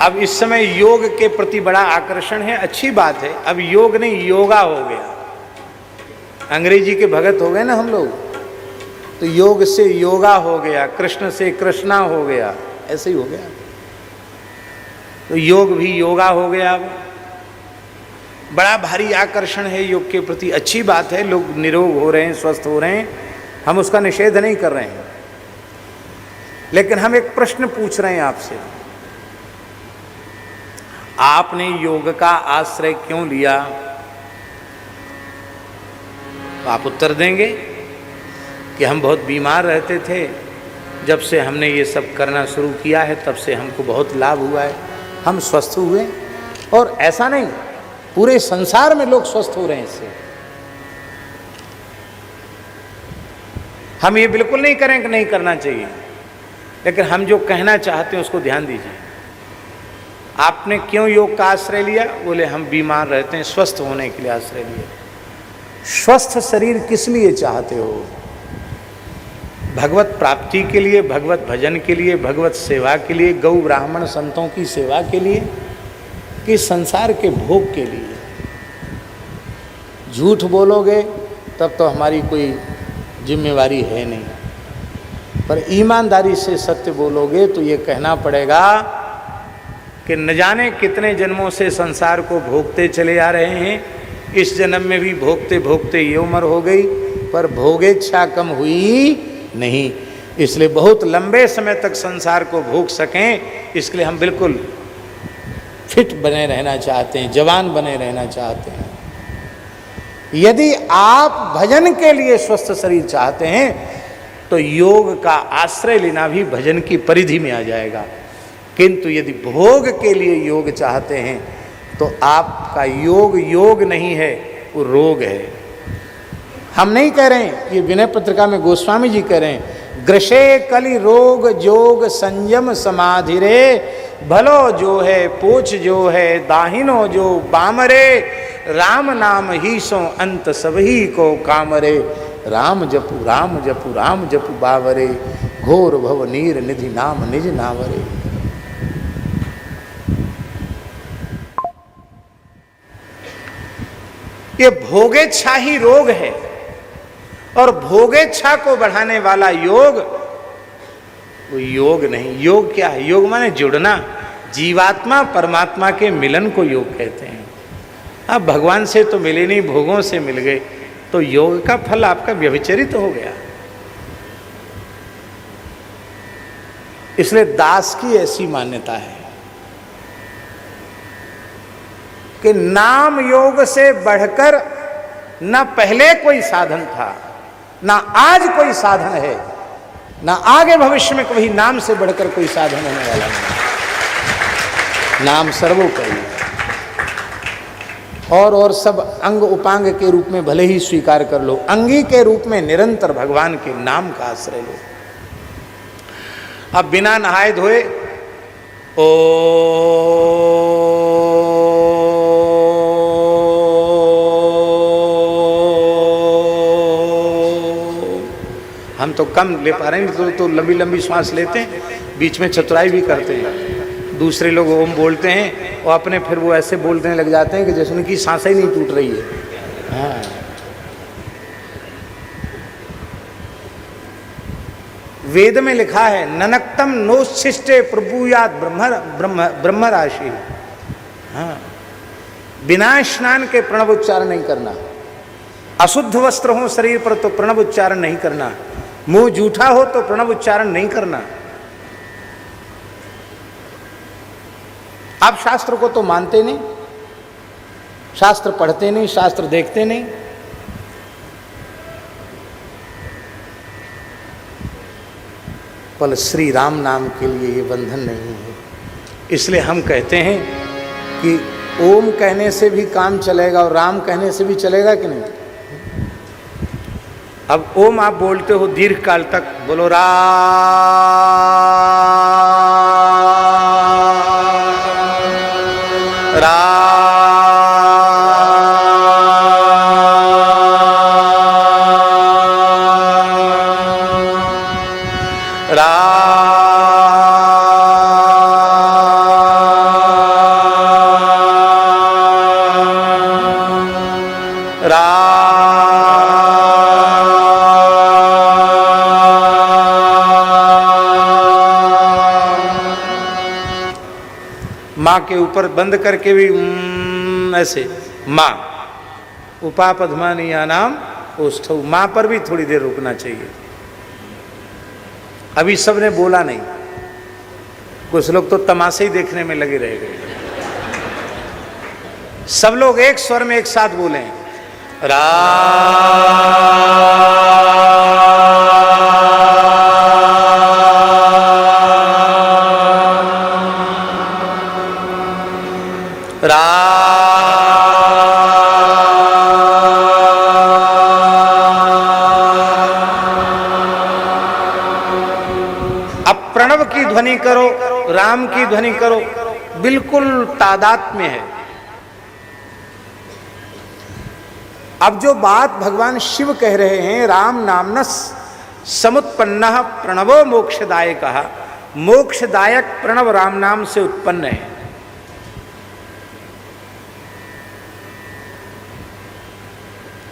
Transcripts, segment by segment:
अब इस समय योग के प्रति बड़ा आकर्षण है, अच्छी बात है। अब योग नहीं, योगा हो गया। अंग्रेजी के भगत हो गए ना हम लोग, तो योग से योगा हो गया, कृष्ण से कृष्णा हो गया, ऐसे ही हो गया। तो योग भी योगा हो गया। अब बड़ा भारी आकर्षण है योग के प्रति, अच्छी बात है। लोग निरोग हो रहे हैं, स्वस्थ हो रहे हैं, हम उसका निषेध नहीं कर रहे हैं। लेकिन हम एक प्रश्न पूछ रहे हैं आपसे, आपने योग का आश्रय क्यों लिया? तो आप उत्तर देंगे कि हम बहुत बीमार रहते थे, जब से हमने ये सब करना शुरू किया है तब से हमको बहुत लाभ हुआ है, हम स्वस्थ हुए। और ऐसा नहीं, पूरे संसार में लोग स्वस्थ हो रहे हैं इससे। हम ये बिल्कुल नहीं करें कि नहीं करना चाहिए, लेकिन हम जो कहना चाहते हैं उसको ध्यान दीजिए। आपने क्यों योग का आश्रय लिया? बोले हम बीमार रहते हैं, स्वस्थ होने के लिए आश्रय लिया। स्वस्थ शरीर किस लिए चाहते हो? भगवत प्राप्ति के लिए, भगवत भजन के लिए, भगवत सेवा के लिए, गौ ब्राह्मण संतों की सेवा के लिए, कि संसार के भोग के लिए? झूठ बोलोगे तब तो हमारी कोई जिम्मेवारी है नहीं, पर ईमानदारी से सत्य बोलोगे तो ये कहना पड़ेगा कि न जाने कितने जन्मों से संसार को भोगते चले आ रहे हैं, इस जन्म में भी भोगते भोगते ये उम्र हो गई, पर भोगेच्छा कम हुई नहीं। इसलिए बहुत लंबे समय तक संसार को भोग सकें, इसके लिए हम बिल्कुल फिट बने रहना चाहते हैं, जवान बने रहना चाहते हैं। यदि आप भजन के लिए स्वस्थ शरीर चाहते हैं तो योग का आश्रय लेना भी भजन की परिधि में आ जाएगा। किंतु यदि भोग के लिए योग चाहते हैं तो आपका योग योग नहीं है, वो रोग है। हम नहीं कह रहे हैं, ये विनय पत्रिका में गोस्वामी जी कह रहे हैं, ग्रसे कलि रोग जोग संयम समाधि रे, भलो जो है पोच जो है दाहिनो जो बामरे, राम नाम ही सो अंत सबही को कामरे, राम जपु राम जपु राम जपु बावरे, घोर भव नीर निधि नाम निज नावरे। ये भोगेच्छा ही रोग है, और भोगेच्छा को बढ़ाने वाला योग वो योग नहीं। योग क्या है? योग माने जुड़ना, जीवात्मा परमात्मा के मिलन को योग कहते हैं। आप भगवान से तो मिले नहीं, भोगों से मिल गए, तो योग का फल आपका व्यभिचरित हो गया। इसलिए दास की ऐसी मान्यता है कि नाम योग से बढ़कर न पहले कोई साधन था, ना आज कोई साधन है, ना आगे भविष्य में कभी नाम से बढ़कर कोई साधन होने वाला नहीं। नाम सर्वोपरि, और सब अंग उपांग के रूप में भले ही स्वीकार कर लो, अंगी के रूप में निरंतर भगवान के नाम का आश्रय लो। अब बिना नहाए धोए ओ हम तो कम ले पा रहे हैं, तो लंबी लंबी श्वास लेते हैं, बीच में चतुराई भी करते हैं। दूसरे लोग ओम बोलते हैं और अपने फिर वो ऐसे बोलने लग जाते हैं कि जैसे उनकी सांसें ही नहीं टूट रही है। हाँ, वेद में लिखा है ननक्तम नोच्छिष्टे प्रभुयात ब्रह्म राशि। हाँ, बिना स्नान के प्रणव उच्चारण नहीं करना, अशुद्ध वस्त्र हो शरीर पर तो प्रणव उच्चारण नहीं करना, मुंह जूठा हो तो प्रणव उच्चारण नहीं करना। आप शास्त्र को तो मानते नहीं, शास्त्र पढ़ते नहीं, शास्त्र देखते नहीं, पर श्री राम नाम के लिए ये बंधन नहीं है। इसलिए हम कहते हैं कि ओम कहने से भी काम चलेगा और राम कहने से भी चलेगा कि नहीं। अब ओम आप बोलते हो दीर्घ काल तक, बोलो राम राम राम माँ के ऊपर बंद करके भी ऐसे माँ, उपापधमानिया नाम ओष्ठौ, माँ पर भी थोड़ी देर रुकना चाहिए। अभी सबने बोला नहीं, कुछ लोग तो तमाशे ही देखने में लगे रह गए। सब लोग एक स्वर में एक साथ बोले रा रा प्रणव की ध्वनि करो, राम की ध्वनि करो, बिल्कुल तादात्म्य है। अब जो बात भगवान शिव कह रहे हैं, राम नामनस समुत्पन्नः प्रणवो मोक्षदायकः, मोक्षदायक प्रणव राम नाम से उत्पन्न है।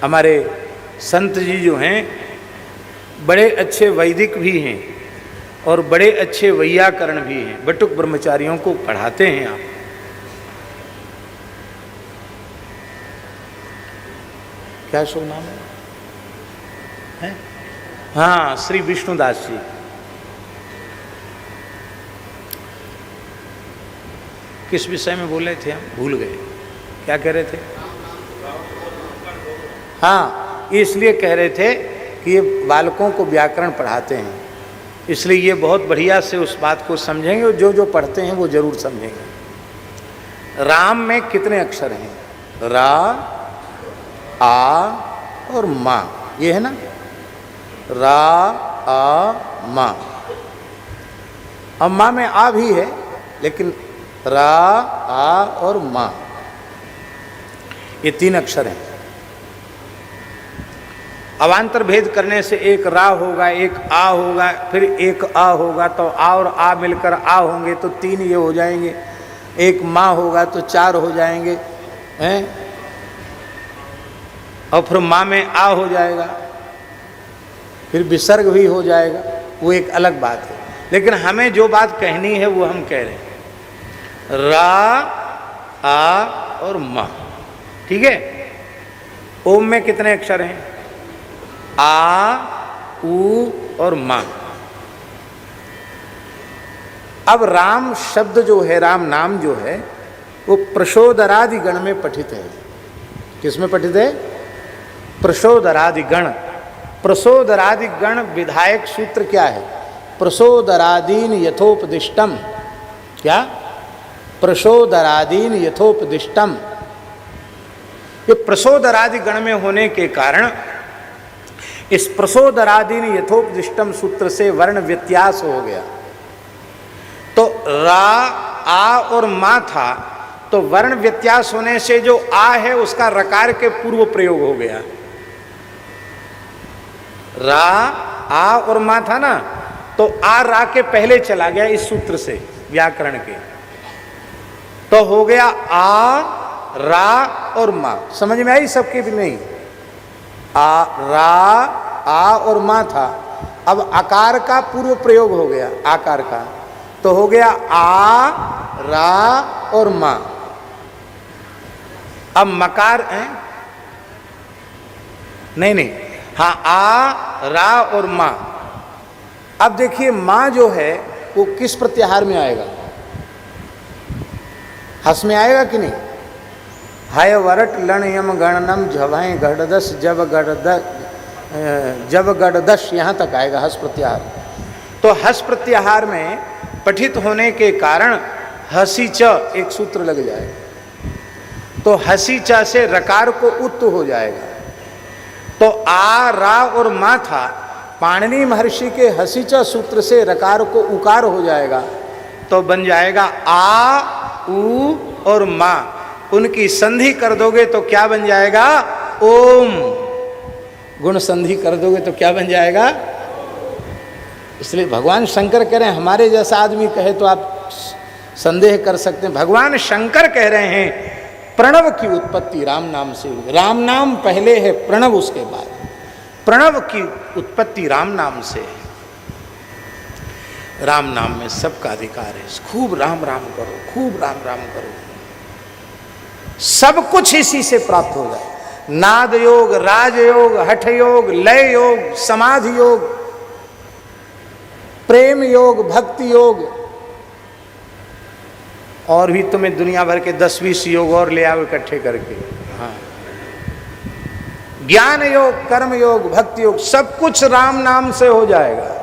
हमारे संत जी जो हैं बड़े अच्छे वैदिक भी हैं और बड़े अच्छे वैयाकरण भी हैं, बटुक ब्रह्मचारियों को पढ़ाते हैं। आप क्या शुभ नाम है? हाँ, श्री विष्णुदास जी। किस विषय में बोले थे हम? भूल गए, क्या कह रहे थे? हाँ, इसलिए कह रहे थे कि ये बालकों को व्याकरण पढ़ाते हैं, इसलिए ये बहुत बढ़िया से उस बात को समझेंगे और जो जो पढ़ते हैं वो जरूर समझेंगे। राम में कितने अक्षर हैं? रा, आ और माँ, ये है ना, रा आ माँ। अब माँ में आ भी है, लेकिन रा आ और माँ, ये 3 अक्षर हैं। अवान्तर भेद करने से एक रा होगा, एक आ होगा, फिर एक आ होगा, तो आ और आ मिलकर आ होंगे तो 3 ये हो जाएंगे। एक माँ होगा तो 4 हो जाएंगे, हैं? और फिर माँ में आ हो जाएगा, फिर विसर्ग भी हो जाएगा, वो एक अलग बात है। लेकिन हमें जो बात कहनी है वो हम कह रहे हैं, रा, आ और माँ, ठीक है। ओम में कितने अक्षर हैं? आ, उ और माँ। अब राम शब्द जो है, राम नाम जो है, वो प्रशोदरादि गण में पठित है। किस में पठित है? प्रशोदरादि गण। प्रशोदरादि गण विधायक सूत्र क्या है? प्रशोदरादीन यथोपदिष्टम। क्या? प्रशोदरादीन यथोपदिष्टम। ये प्रशोदरादि गण में होने के कारण इस प्रशोदरादीन यथोपदिष्टम सूत्र से वर्ण व्यत्यास हो गया। तो रा, आ और मा था, तो वर्ण व्यत्यास होने से जो आ है उसका रकार के पूर्व प्रयोग हो गया। रा, आ और मा था ना, तो आ रा के पहले चला गया इस सूत्र से, व्याकरण के, तो हो गया आ, रा और मा। समझ में आई सबके? भी नहीं, आ, रा, आ और मा था, अब आकार का पूर्व प्रयोग हो गया, आकार का, तो हो गया आ, रा और मा। अब मकार है? नहीं, हाँ, आ, रा और मा। अब देखिए माँ जो है वो किस प्रत्याहार में आएगा? हस में आएगा कि नहीं? हाय वरट लन यम गणनम झवाएं गढ़दस जब गढ़दश, यहाँ तक आएगा हस प्रत्याहार। तो हस प्रत्याहार में पठित होने के कारण हसी च एक सूत्र लग जाएगा, तो हसी च से रकार को उत्त हो जाएगा। तो आ, रा और मा था, पाणिनि महर्षि के हसी च सूत्र से रकार को उकार हो जाएगा, तो बन जाएगा आ, उ और मा। उनकी संधि कर दोगे तो क्या बन जाएगा? ओम। गुण संधि कर दोगे तो क्या बन जाएगा? इसलिए भगवान शंकर कह रहे हैं, हमारे जैसा आदमी कहे तो आप संदेह कर सकते हैं, भगवान शंकर कह रहे हैं प्रणव की उत्पत्ति राम नाम से हुई। राम नाम पहले है, प्रणव उसके बाद। प्रणव की उत्पत्ति राम नाम से है। राम नाम में सबका अधिकार है। खूब राम राम करो, खूब राम राम करो, सब कुछ इसी से प्राप्त हो जाए। नाद योग, राज योग, हठ योग, लय योग, समाधि योग, प्रेम योग, भक्ति योग, और भी तुम्हें दुनिया भर के 10-20 योग और ले आओ इकट्ठे करके। हाँ, ज्ञान योग, कर्म योग, भक्ति योग, सब कुछ राम नाम से हो जाएगा।